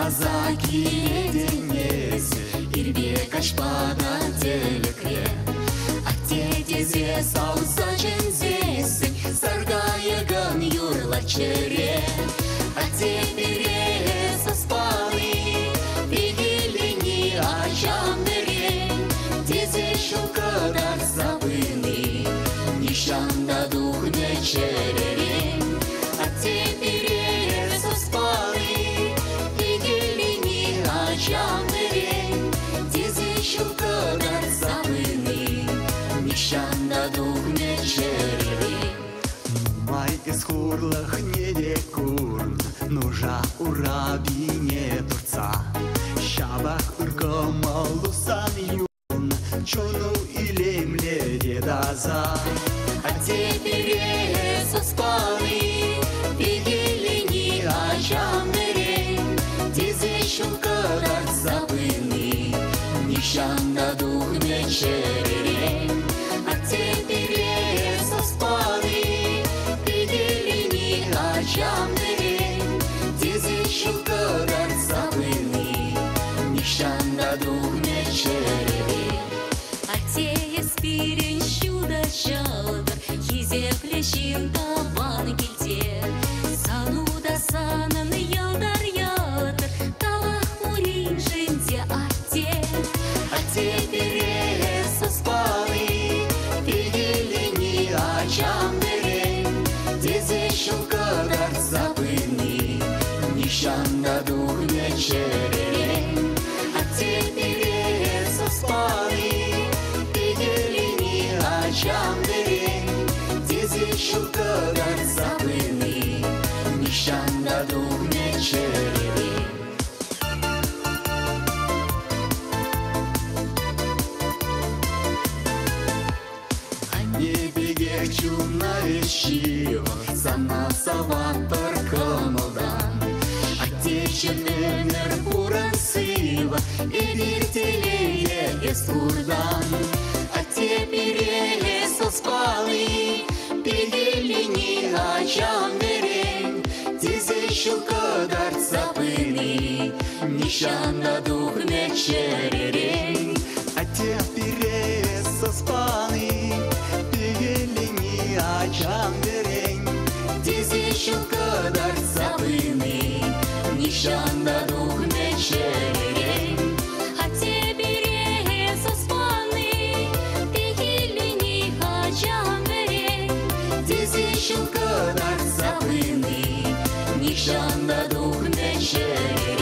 казаки денесі, ирбе кашпадан телекре. Атетезе сауза жензесі, саргайыгын юрлар чере. Атепере саспалы, пегелени ачам бере. Тезе шылкадар забыны, нишанда дух не черере. Атепере саспалы, пегелени ачам бере. Тезе шылкадар забыны, нишанда дух не черере. Май из хурлах не декурн, нужа ураби не турца. Шабах урко малусан юн, чуну илемле дедаза. А теперь соспали, пегелени ачам бере. Тезе шулкадар забыны, нишанда дух не черере. А теперь соспали, пегелени ачам бере. Тезе шулкадар забыны, нишанда дух не черере. Ате спирен щуда чалдар, хизе плещин таван келте. Сануда санын ялдар ялдар, талах мурин женде ате. Ате пере соспали, пегелени ачам бере. Тезе шулкадар забыны, нишанда дух не черере. Ате пере соспали, пегелени ачам бере. Тезе шулкадар забыны, нишанда дух не черере. Небеге чуна вещио, сама саватор комодан. Отечественный пуран сыва, и вертелее из урдан. А теперь соспали, пегелени ачам бере. Тезе шулкадар забыны, нишанда дух не черере. А теперь соспали, пегелени ачам бере. Тезе шулкадар забыны, нишанда дух не черере. А теперь соспаны, пегелени ачам бере. Тезе шулкадар забыны, нишанда дух не черере.